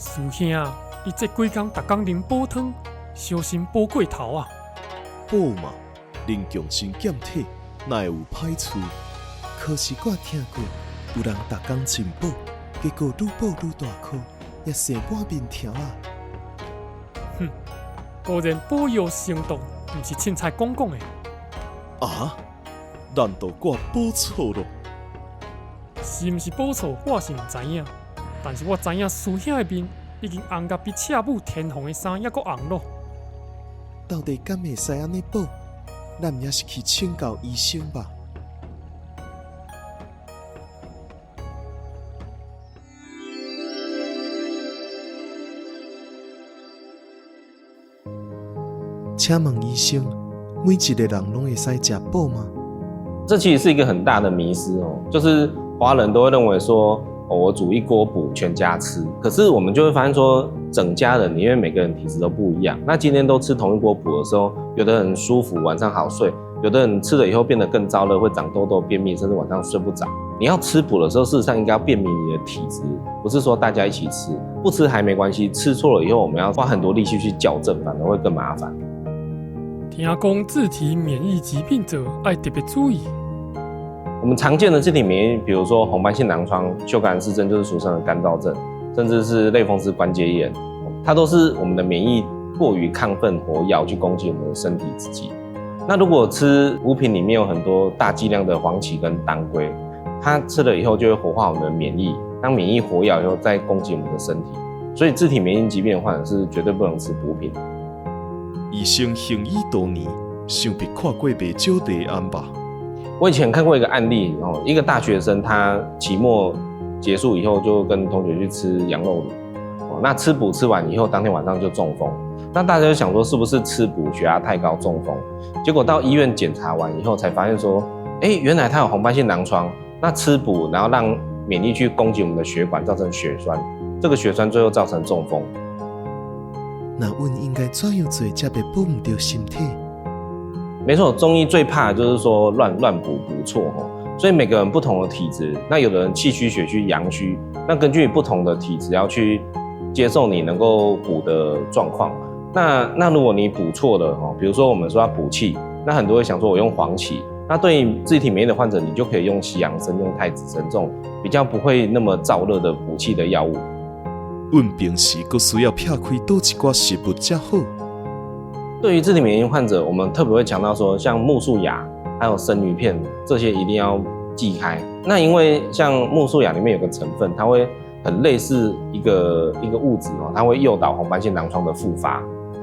师兄啊，你这几工逐工啉补汤，小心补过头啊！补嘛，人强身减体，哪会有歹处？可是我听过，有人逐工进补，结果愈补愈大颗，也生半面条啊！哼，果然补药成毒，毋是凊彩讲讲的。啊？难道我补错了？是毋是补错，我是毋知影。但是我知影师兄的面已经红甲比赤母天红的衫还阁红咯。到底敢会使安尼补？咱也是去请教医生吧。请问医生，每一个人拢会使食补吗？这其实是一个很大的迷思哦，就是华人都会认为说，我煮一锅补，全家吃。可是我们就会发现说，整家人因为每个人体质都不一样，那今天都吃同一锅补的时候，有的人舒服，晚上好睡；有的人吃了以后变得更糟了，会长痘痘、便秘，甚至晚上睡不着。你要吃补的时候，事实上应该要辨明你的体质，不是说大家一起吃，不吃还没关系，吃错了以后我们要花很多力气去矫正，反而会更麻烦。听讲自体免疫疾病者要特别注意。我们常见的自体免疫，比如说红斑性狼疮、休感氏症，就是俗称的干燥症，甚至是类风湿关节炎，它都是我们的免疫过于亢奋活跃去攻击我们的身体自己。那如果吃补品里面有很多大剂量的黄芪跟当归，它吃了以后就会活化我们的免疫，当免疫活跃以后再攻击我们的身体，所以自体免疫疾病的患者是绝对不能吃补品。医生行医多年，想必看过不少例案吧？我以前看过一个案例哦，一个大学生他期末结束以后就跟同学去吃羊肉卤，哦，那吃补吃完以后，当天晚上就中风。那大家就想说是不是吃补血压太高中风？结果到医院检查完以后才发现说，原来他有红斑性狼疮，那吃补然后让免疫去攻击我们的血管，造成血栓，这个血栓最后造成中风。那阮应该怎样做才袂补唔到身体？没错，中医最怕的就是说乱补补错哦，所以每个人不同的体质，那有的人气虚、血虚、阳虚，那根据不同的体质要去接受你能够补的状况。那如果你补错了哦，比如说我们说要补气，那很多人想说我用黄芪，那对于自体免疫的患者，你就可以用西洋参、用太子参这种比较不会那么燥热的补气的药物。阮平时阁需要撇开倒一寡食物才好。对于自体免疫患者，我们特别会强调说，像木树芽还有生鱼片这些一定要忌开。那因为像木树芽里面有个成分，它会很类似一个物质哦，它会诱导红斑性狼疮的复发。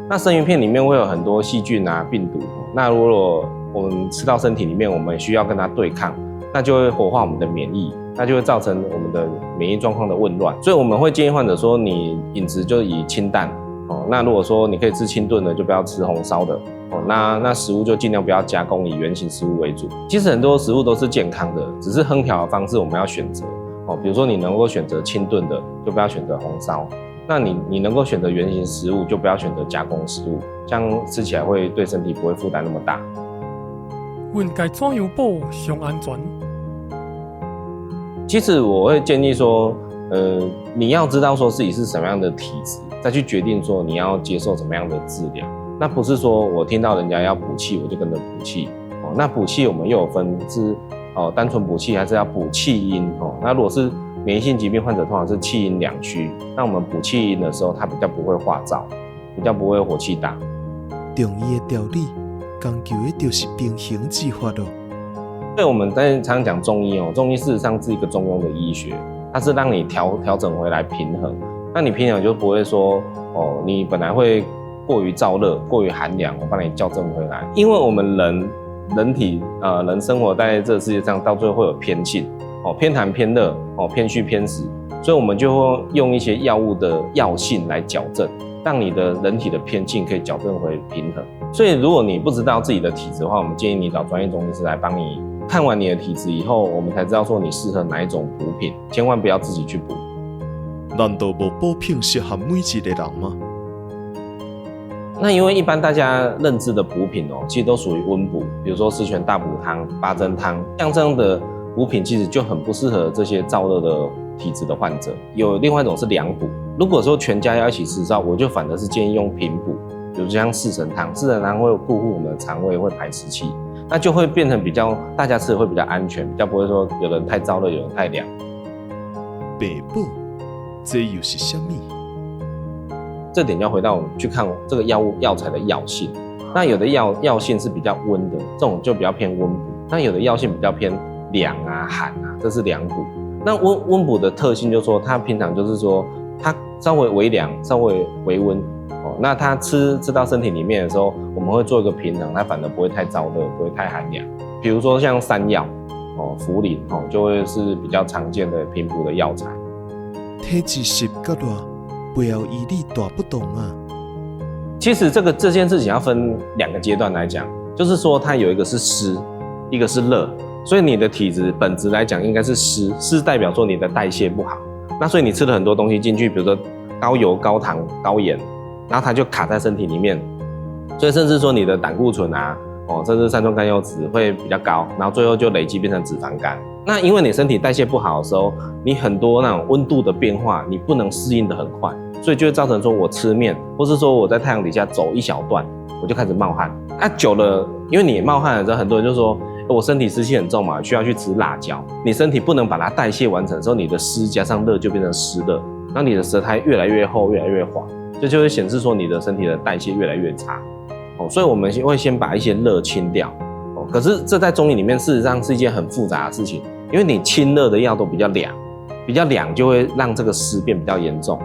那生鱼片里面会有很多细菌啊、病毒，那如果我们吃到身体里面，我们需要跟它对抗，那就会活化我们的免疫，那就会造成我们的免疫状况的紊乱。所以我们会建议患者说，你饮食就以清淡。那如果说你可以吃清炖的，就不要吃红烧的。那食物就尽量不要加工，以原型食物为主。其实很多食物都是健康的，只是烹调的方式我们要选择。比如说你能够选择清炖的，就不要选择红烧。那你能够选择原型食物，就不要选择加工食物，这样吃起来会对身体不会负担那么大。阮该怎样补上安全？其实我会建议说，你要知道说自己是什么样的体质，再去决定说你要接受什么样的治疗。那不是说我听到人家要补气，我就跟着补气。那补气我们又有分是单纯补气，还是要补气阴。那如果是免疫性疾病患者，通常是气阴两虚。那我们补气阴的时候，它比较不会化燥，比较不会火气大。中医的调理，讲究的就是平衡之法咯。对，我们在常常讲中医中医事实上是一个中庸的医学，它是让你调整回来平衡。那你平衡就不会说你本来会过于燥热、过于寒凉，我帮你校正回来。因为我们人体人生活在这个世界上，到最后会有偏性偏寒偏热偏虚偏实，所以我们就会用一些药物的药性来矫正，让你的人体的偏性可以矫正回平衡。所以如果你不知道自己的体质的话，我们建议你找专业中医师来帮你看完你的体质以后，我们才知道说你适合哪一种补品，千万不要自己去补。难道无补品适合每一个人吗？那因为一般大家认知的补品其实都属于温补，比如说十全大补汤、八珍汤，像这样的补品其实就很不适合这些燥热的体质的患者。有另外一种是凉补，如果说全家要一起吃的时候，我就反而是建议用平补，比如像四神汤，四神汤会固护我们的肠胃，会排湿气，那就会变成比较大家吃的会比较安全，比较不会说有人太燥热，有人太凉。病补，这又是什么？这点要回到我们去看这个药物药材的药性。那有的药性是比较温的，这种就比较偏温补；那有的药性比较偏凉啊、寒啊，这是凉补。那温补的特性就是说，它平常就是说，它稍微微凉、稍微微温哦。那它吃到身体里面的时候，我们会做一个平衡，它反而不会太燥热，不会太寒凉。比如说像山药哦、茯苓哦，就会是比较常见的平补的药材。体质湿较热，不要毅力大不同啊。其实这件事情要分2个阶段来讲，就是说它有一个是湿，一个是热，所以你的体质本质来讲应该是湿，湿代表说你的代谢不好，那所以你吃了很多东西进去，比如说高油、高糖、高盐，然后它就卡在身体里面，所以甚至说你的胆固醇啊，甚至三酸甘油酯会比较高，然后最后就累积变成脂肪肝。那因为你身体代谢不好的时候，你很多那种温度的变化，你不能适应的很快。所以就会造成说我吃面，或是说我在太阳底下走一小段，我就开始冒汗。久了，因为你冒汗的时候，很多人就说我身体湿气很重嘛，需要去吃辣椒。你身体不能把它代谢完成的时候，你的湿加上热就变成湿热，然后你的舌苔越来越厚，越来越滑，这就会显示说你的身体的代谢越来越差。所以我们会先把一些热清掉。可是这在中医里面事实上是一件很复杂的事情，因为你清热的药都比较凉就会让这个湿变比较严重。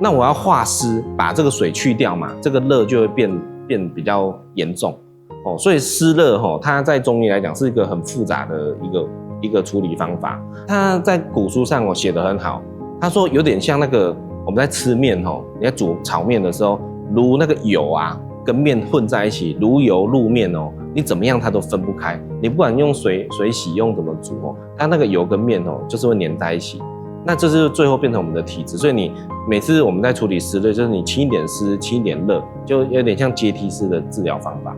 那我要化湿，把这个水去掉嘛，这个热就会变比较严重所以湿热它在中医来讲是一个很复杂的一个处理方法。它在古书上写得很好，他说有点像那个我们在吃面你在煮炒面的时候，如那个油啊跟面混在一起，如油入面你怎么样它都分不开。你不管用水洗，用怎么煮它那个油跟面就是会粘在一起。那这是最后变成我们的体质，所以你每次我们在处理湿热，就是你清一点湿，清一点热，就有点像阶梯式的治疗方法。